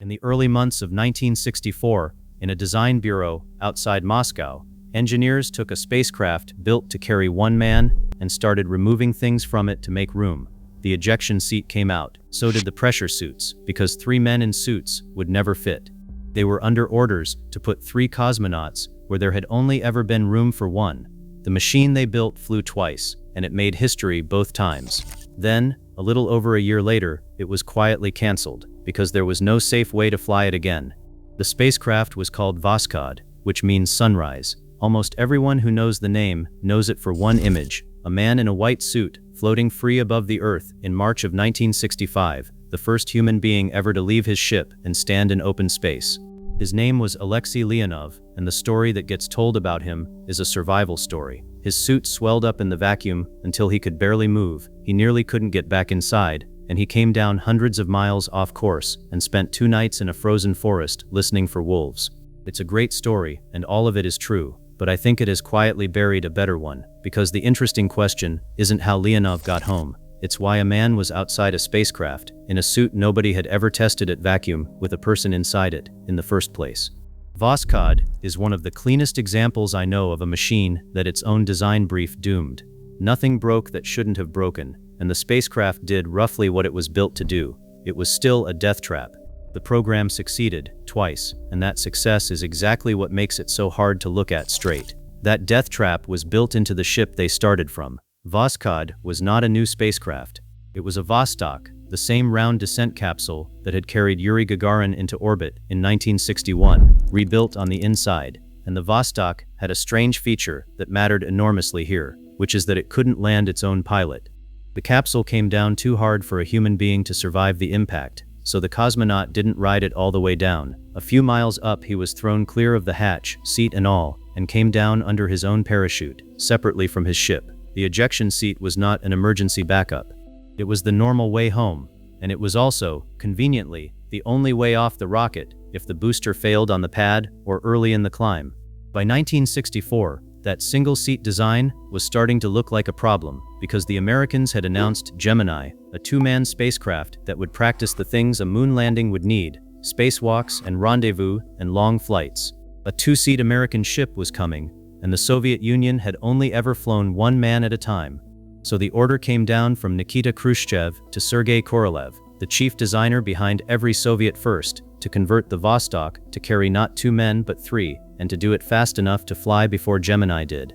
In the early months of 1964, in a design bureau outside Moscow, engineers took a spacecraft built to carry one man and started removing things from it to make room. The ejection seat came out, so did the pressure suits, because 3 men in suits would never fit. They were under orders to put 3 cosmonauts where there had only ever been room for 1. The machine they built flew twice, and it made history both times. Then, a little over a year later, it was quietly cancelled, because there was no safe way to fly it again. The spacecraft was called Voskhod, which means sunrise. Almost everyone who knows the name knows it for one image: a man in a white suit, floating free above the Earth in March of 1965, the first human being ever to leave his ship and stand in open space. His name was Alexei Leonov, and the story that gets told about him is a survival story. His suit swelled up in the vacuum until he could barely move. He nearly couldn't get back inside, and he came down hundreds of miles off course and spent 2 nights in a frozen forest listening for wolves. It's a great story, and all of it is true, but I think it has quietly buried a better one, because the interesting question isn't how Leonov got home. It's why a man was outside a spacecraft, in a suit nobody had ever tested at vacuum, with a person inside it, in the first place. Voskhod is one of the cleanest examples I know of a machine that its own design brief doomed. Nothing broke that shouldn't have broken, and the spacecraft did roughly what it was built to do. It was still a death trap. The program succeeded, twice, and that success is exactly what makes it so hard to look at straight. That death trap was built into the ship they started from. Voskhod was not a new spacecraft. It was a Vostok, the same round descent capsule that had carried Yuri Gagarin into orbit in 1961, rebuilt on the inside. And the Vostok had a strange feature that mattered enormously here, which is that it couldn't land its own pilot. The capsule came down too hard for a human being to survive the impact, so the cosmonaut didn't ride it all the way down. A few miles up, he was thrown clear of the hatch, seat and all, and came down under his own parachute, separately from his ship. The ejection seat was not an emergency backup. It was the normal way home, and it was also, conveniently, the only way off the rocket if the booster failed on the pad or early in the climb. By 1964, that single-seat design was starting to look like a problem, because the Americans had announced Gemini, a 2-man spacecraft that would practice the things a moon landing would need: spacewalks and rendezvous and long flights. A 2-seat American ship was coming, and the Soviet Union had only ever flown 1 man at a time. So the order came down from Nikita Khrushchev to Sergei Korolev, the chief designer behind every Soviet first, to convert the Vostok to carry not 2 men but 3, and to do it fast enough to fly before Gemini did.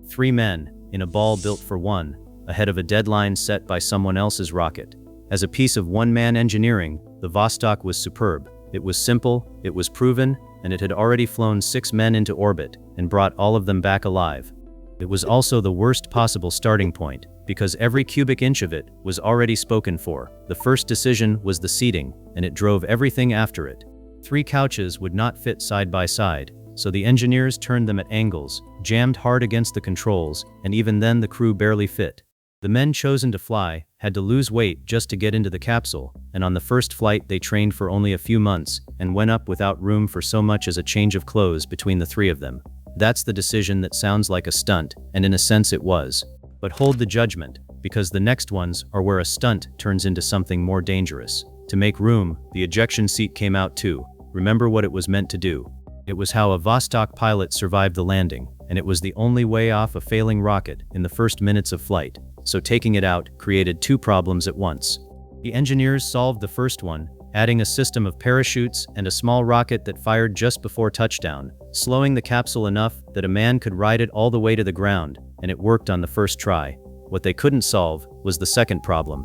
3 men, in a ball built for 1, ahead of a deadline set by someone else's rocket. As a piece of one-man engineering, the Vostok was superb. It was simple, it was proven, and it had already flown 6 men into orbit and brought all of them back alive. It was also the worst possible starting point, because every cubic inch of it was already spoken for. The first decision was the seating, and it drove everything after it. 3 couches would not fit side by side, so the engineers turned them at angles, jammed hard against the controls, and even then the crew barely fit. The men chosen to fly had to lose weight just to get into the capsule, and on the first flight they trained for only a few months and went up without room for so much as a change of clothes between the 3 of them. That's the decision that sounds like a stunt, and in a sense it was. But hold the judgment, because the next ones are where a stunt turns into something more dangerous. To make room, the ejection seat came out too. Remember what it was meant to do. It was how a Vostok pilot survived the landing, and it was the only way off a failing rocket in the first minutes of flight. So taking it out created 2 problems at once. The engineers solved the first one, adding a system of parachutes and a small rocket that fired just before touchdown, slowing the capsule enough that a man could ride it all the way to the ground, and it worked on the first try. What they couldn't solve was the second problem.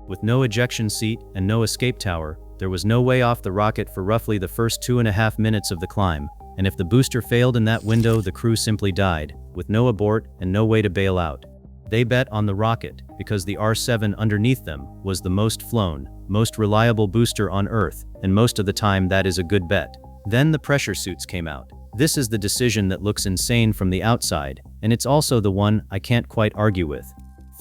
With no ejection seat and no escape tower, there was no way off the rocket for roughly the first 2.5 minutes of the climb, and if the booster failed in that window, the crew simply died, with no abort and no way to bail out. They bet on the rocket, because the R-7 underneath them was the most flown, most reliable booster on Earth, and most of the time that is a good bet. Then the pressure suits came out. This is the decision that looks insane from the outside, and it's also the one I can't quite argue with.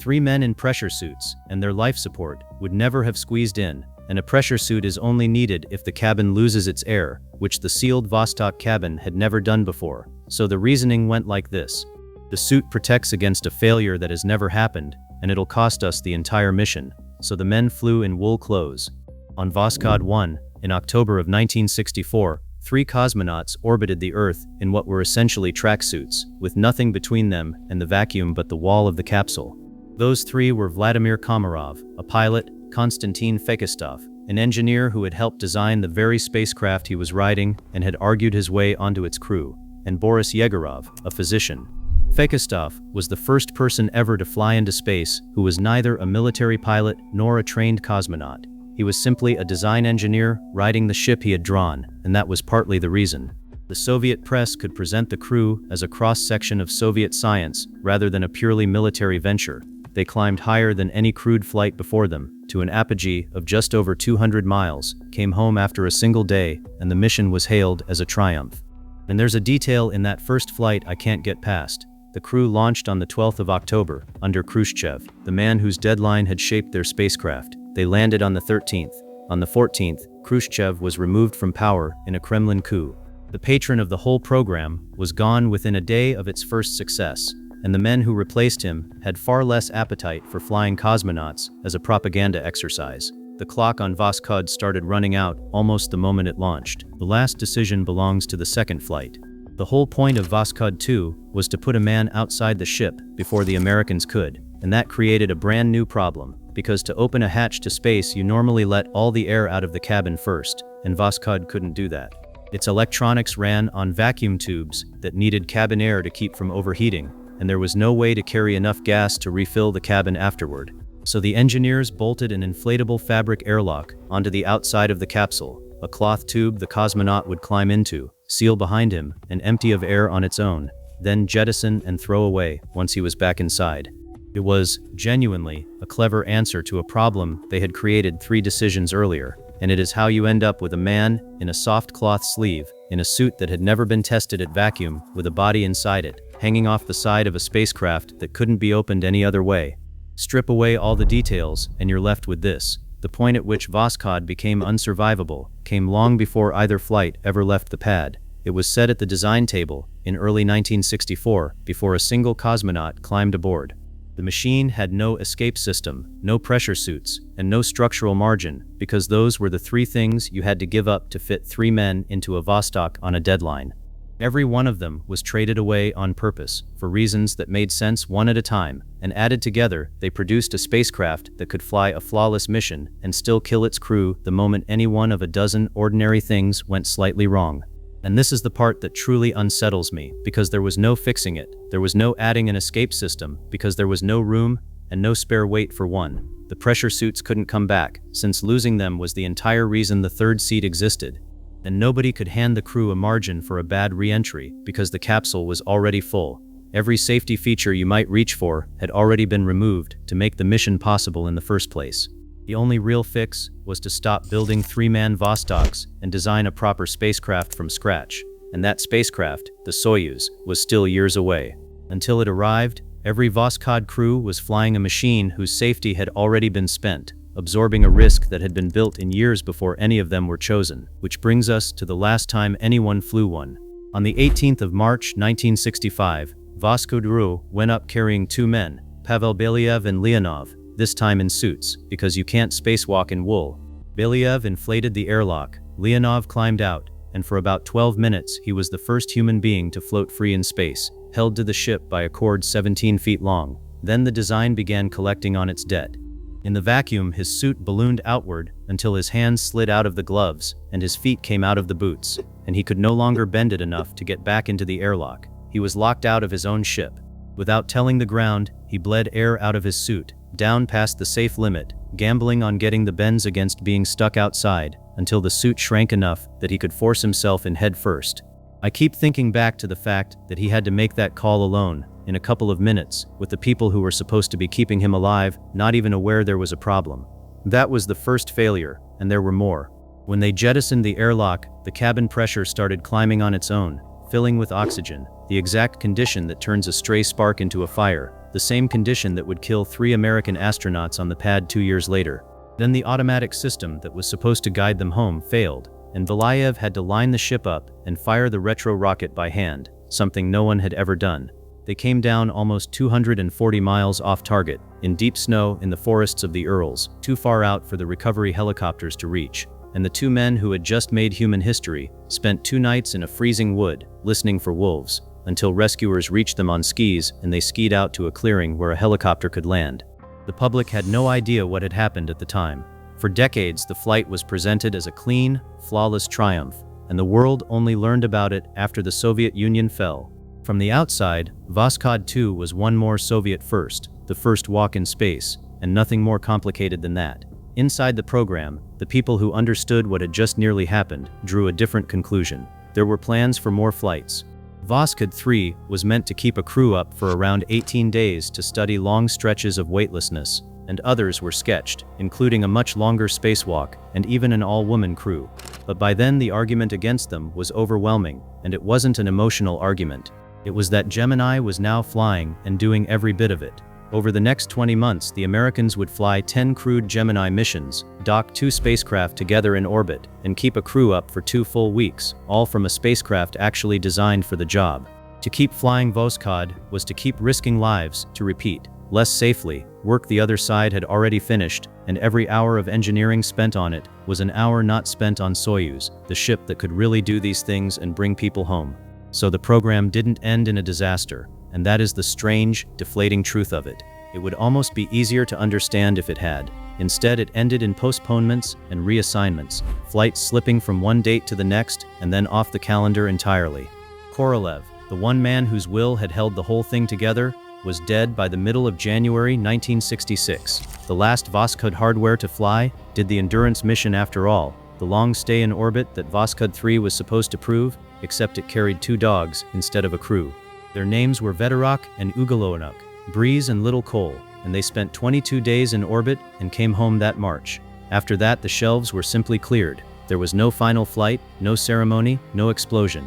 3 men in pressure suits, and their life support, would never have squeezed in, and a pressure suit is only needed if the cabin loses its air, which the sealed Vostok cabin had never done before. So the reasoning went like this. The suit protects against a failure that has never happened, and it'll cost us the entire mission. So the men flew in wool clothes. On Voskhod 1, In October of 1964, 3 cosmonauts orbited the Earth in what were essentially tracksuits, with nothing between them and the vacuum but the wall of the capsule. Those 3 were Vladimir Komarov, a pilot, Konstantin Fekistov, an engineer who had helped design the very spacecraft he was riding and had argued his way onto its crew, and Boris Yegorov, a physician. Fekistov was the first person ever to fly into space who was neither a military pilot nor a trained cosmonaut. He was simply a design engineer riding the ship he had drawn, and that was partly the reason. The Soviet press could present the crew as a cross-section of Soviet science rather than a purely military venture. They climbed higher than any crewed flight before them, to an apogee of just over 200 miles, came home after a single day, and the mission was hailed as a triumph. And there's a detail in that first flight I can't get past. The crew launched on the 12th of October, under Khrushchev, the man whose deadline had shaped their spacecraft. They landed on the 13th. On the 14th, Khrushchev was removed from power in a Kremlin coup. The patron of the whole program was gone within a day of its first success, and the men who replaced him had far less appetite for flying cosmonauts as a propaganda exercise. The clock on Voskhod started running out almost the moment it launched. The last decision belongs to the second flight. The whole point of Voskhod 2 was to put a man outside the ship before the Americans could, and that created a brand new problem, because to open a hatch to space you normally let all the air out of the cabin first, and Voskhod couldn't do that. Its electronics ran on vacuum tubes that needed cabin air to keep from overheating, and there was no way to carry enough gas to refill the cabin afterward. So the engineers bolted an inflatable fabric airlock onto the outside of the capsule, a cloth tube the cosmonaut would climb into, seal behind him, and empty of air on its own, then jettison and throw away once he was back inside. It was, genuinely, a clever answer to a problem they had created 3 decisions earlier, and it is how you end up with a man in a soft cloth sleeve, in a suit that had never been tested at vacuum, with a body inside it, hanging off the side of a spacecraft that couldn't be opened any other way. Strip away all the details, and you're left with this. The point at which Voskhod became unsurvivable came long before either flight ever left the pad. It was set at the design table in early 1964 before a single cosmonaut climbed aboard. The machine had no escape system, no pressure suits, and no structural margin, because those were the 3 things you had to give up to fit 3 men into a Vostok on a deadline. Every one of them was traded away on purpose, for reasons that made sense one at a time, and added together, they produced a spacecraft that could fly a flawless mission and still kill its crew the moment any one of a dozen ordinary things went slightly wrong. And this is the part that truly unsettles me, because there was no fixing it. There was no adding an escape system, because there was no room and no spare weight for one. The pressure suits couldn't come back, since losing them was the entire reason the 3rd seat existed. And nobody could hand the crew a margin for a bad re-entry, because the capsule was already full. Every safety feature you might reach for had already been removed to make the mission possible in the first place. The only real fix was to stop building 3-man Vostoks and design a proper spacecraft from scratch. And that spacecraft, the Soyuz, was still years away. Until it arrived, every Voskhod crew was flying a machine whose safety had already been spent, absorbing a risk that had been built in years before any of them were chosen, which brings us to the last time anyone flew one. On the 18th of March 1965, Voskhod went up carrying 2 men, Pavel Belyaev and Leonov, this time in suits, because you can't spacewalk in wool. Belyaev inflated the airlock, Leonov climbed out, and for about 12 minutes he was the first human being to float free in space, held to the ship by a cord 17 feet long. Then the design began collecting on its debt. In the vacuum, his suit ballooned outward until his hands slid out of the gloves and his feet came out of the boots, and he could no longer bend it enough to get back into the airlock. He was locked out of his own ship. Without telling the ground, he bled air out of his suit, down past the safe limit, gambling on getting the bends against being stuck outside, until the suit shrank enough that he could force himself in head first. I keep thinking back to the fact that he had to make that call alone, in a couple of minutes, with the people who were supposed to be keeping him alive, not even aware there was a problem. That was the first failure, and there were more. When they jettisoned the airlock, the cabin pressure started climbing on its own, filling with oxygen, the exact condition that turns a stray spark into a fire, the same condition that would kill 3 American astronauts on the pad 2 years later. Then the automatic system that was supposed to guide them home failed, and Belyaev had to line the ship up and fire the retro rocket by hand, something no one had ever done. They came down almost 240 miles off target, in deep snow in the forests of the Urals, too far out for the recovery helicopters to reach. and the two men who had just made human history spent 2 nights in a freezing wood, listening for wolves, until rescuers reached them on skis and they skied out to a clearing where a helicopter could land. The public had no idea what had happened at the time. For decades, the flight was presented as a clean, flawless triumph, and the world only learned about it after the Soviet Union fell. From the outside, Voskhod 2 was one more Soviet first, the first walk in space, and nothing more complicated than that. Inside the program, the people who understood what had just nearly happened drew a different conclusion. There were plans for more flights. Voskhod 3 was meant to keep a crew up for around 18 days to study long stretches of weightlessness, and others were sketched, including a much longer spacewalk and even an all-woman crew. But by then the argument against them was overwhelming, and it wasn't an emotional argument. It was that Gemini was now flying and doing every bit of it. Over the next 20 months, the Americans would fly 10 crewed Gemini missions, dock 2 spacecraft together in orbit, and keep a crew up for 2 full weeks, all from a spacecraft actually designed for the job. To keep flying Voskhod was to keep risking lives, to repeat, less safely. Work the other side had already finished, and every hour of engineering spent on it was an hour not spent on Soyuz, the ship that could really do these things and bring people home. So the program didn't end in a disaster, and that is the strange, deflating truth of it. It would almost be easier to understand if it had. Instead, it ended in postponements and reassignments, flights slipping from one date to the next and then off the calendar entirely. Korolev, the one man whose will had held the whole thing together, was dead by the middle of January 1966. The last Voskhod hardware to fly did the endurance mission after all, the long stay in orbit that Voskhod 3 was supposed to prove, except it carried 2 dogs instead of a crew. Their names were Vedorok and Ugolonok, Breeze and Little Cole, and they spent 22 days in orbit and came home that March. After that, the shelves were simply cleared. There was no final flight, no ceremony, no explosion.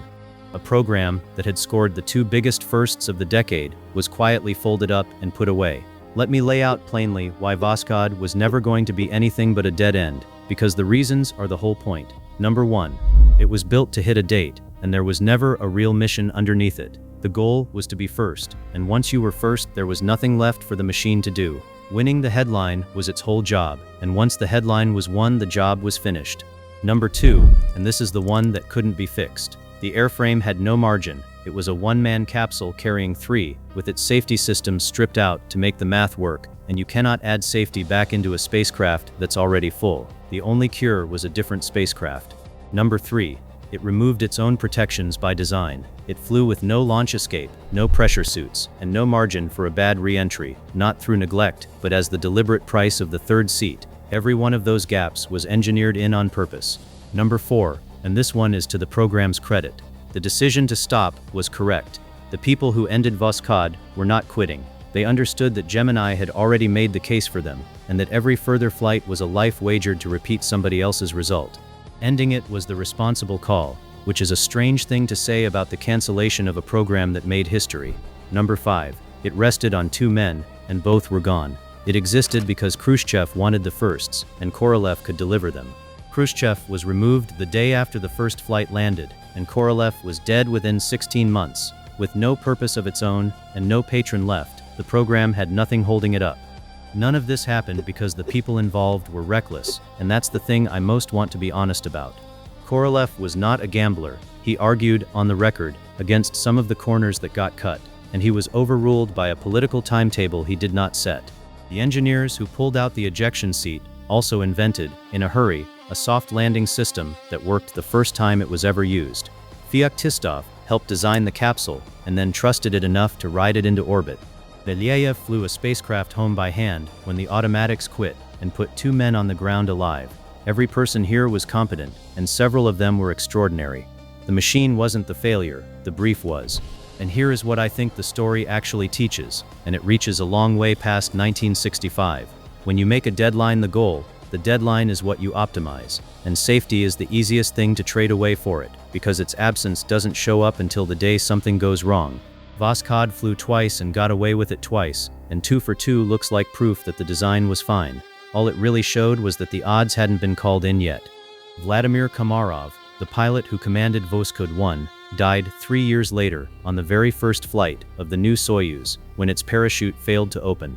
A program that had scored the 2 biggest firsts of the decade was quietly folded up and put away. Let me lay out plainly why Voskhod was never going to be anything but a dead end, because the reasons are the whole point. Number 1. It was built to hit a date, and there was never a real mission underneath it. The goal was to be first, and once you were first, there was nothing left for the machine to do. Winning the headline was its whole job, and once the headline was won, the job was finished. Number 2, and this is the one that couldn't be fixed. The airframe had no margin. It was a one-man capsule carrying 3, with its safety systems stripped out to make the math work, and you cannot add safety back into a spacecraft that's already full. The only cure was a different spacecraft. Number 3. It removed its own protections by design. It flew with no launch escape, no pressure suits, and no margin for a bad re-entry, not through neglect, but as the deliberate price of the 3rd seat. Every one of those gaps was engineered in on purpose. Number 4, and this one is to the program's credit. The decision to stop was correct. The people who ended Voskhod were not quitting. They understood that Gemini had already made the case for them, and that every further flight was a life wagered to repeat somebody else's result. Ending it was the responsible call, which is a strange thing to say about the cancellation of a program that made history. Number 5. It rested on 2 men, and both were gone. It existed because Khrushchev wanted the firsts, and Korolev could deliver them. Khrushchev was removed the day after the first flight landed, and Korolev was dead within 16 months. With no purpose of its own, and no patron left, the program had nothing holding it up. None of this happened because the people involved were reckless, and that's the thing I most want to be honest about. Korolev was not a gambler. He argued, on the record, against some of the corners that got cut, and he was overruled by a political timetable he did not set. The engineers who pulled out the ejection seat also invented, in a hurry, a soft landing system that worked the first time it was ever used. Feoktistov helped design the capsule, and then trusted it enough to ride it into orbit. Belyayev flew a spacecraft home by hand when the automatics quit and put 2 men on the ground alive. Every person here was competent, and several of them were extraordinary. The machine wasn't the failure, the brief was. And here is what I think the story actually teaches, and it reaches a long way past 1965. When you make a deadline the goal, the deadline is what you optimize, and safety is the easiest thing to trade away for it, because its absence doesn't show up until the day something goes wrong. Voskhod flew twice and got away with it twice, and 2 for 2 looks like proof that the design was fine. All it really showed was that the odds hadn't been called in yet. Vladimir Komarov, the pilot who commanded Voskhod 1, died 3 years later on the very first flight of the new Soyuz, when its parachute failed to open.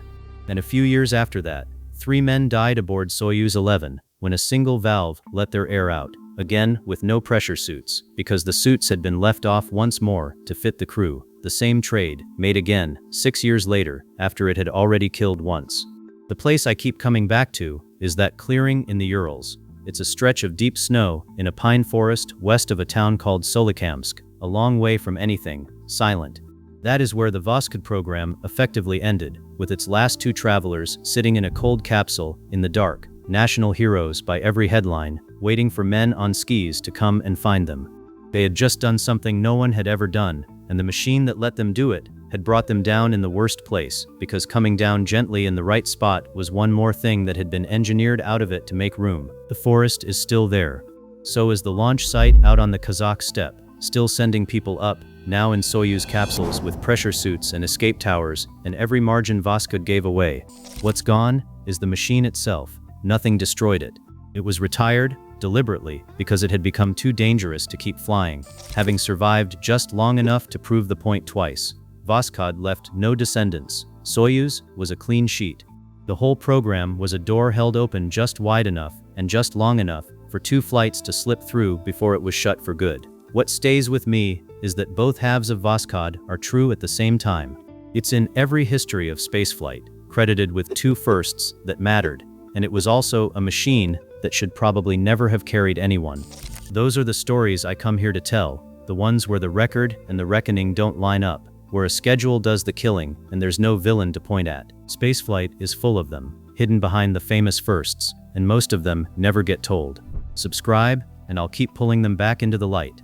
And a few years after that, 3 men died aboard Soyuz 11, when a single valve let their air out, again with no pressure suits, because the suits had been left off once more to fit the crew. The same trade, made again, 6 years later, after it had already killed once. The place I keep coming back to is that clearing in the Urals. It's a stretch of deep snow in a pine forest west of a town called Solikamsk, a long way from anything, silent. That is where the Voskhod program effectively ended, with its last 2 travelers sitting in a cold capsule in the dark, national heroes by every headline, waiting for men on skis to come and find them. They had just done something no one had ever done, and the machine that let them do it had brought them down in the worst place, because coming down gently in the right spot was one more thing that had been engineered out of it to make room. The forest is still there. So is the launch site out on the Kazakh steppe, still sending people up, now in Soyuz capsules with pressure suits and escape towers, and every margin Voskhod gave away. What's gone is the machine itself. Nothing destroyed it. It was retired, deliberately, because it had become too dangerous to keep flying, having survived just long enough to prove the point twice. Voskhod left no descendants. Soyuz was a clean sheet. The whole program was a door held open just wide enough and just long enough for 2 flights to slip through before it was shut for good. What stays with me is that both halves of Voskhod are true at the same time. It's in every history of spaceflight, credited with 2 firsts that mattered, and it was also a machine that should probably never have carried anyone. Those are the stories I come here to tell, the ones where the record and the reckoning don't line up, where a schedule does the killing and there's no villain to point at. Spaceflight is full of them, hidden behind the famous firsts, and most of them never get told. Subscribe, and I'll keep pulling them back into the light.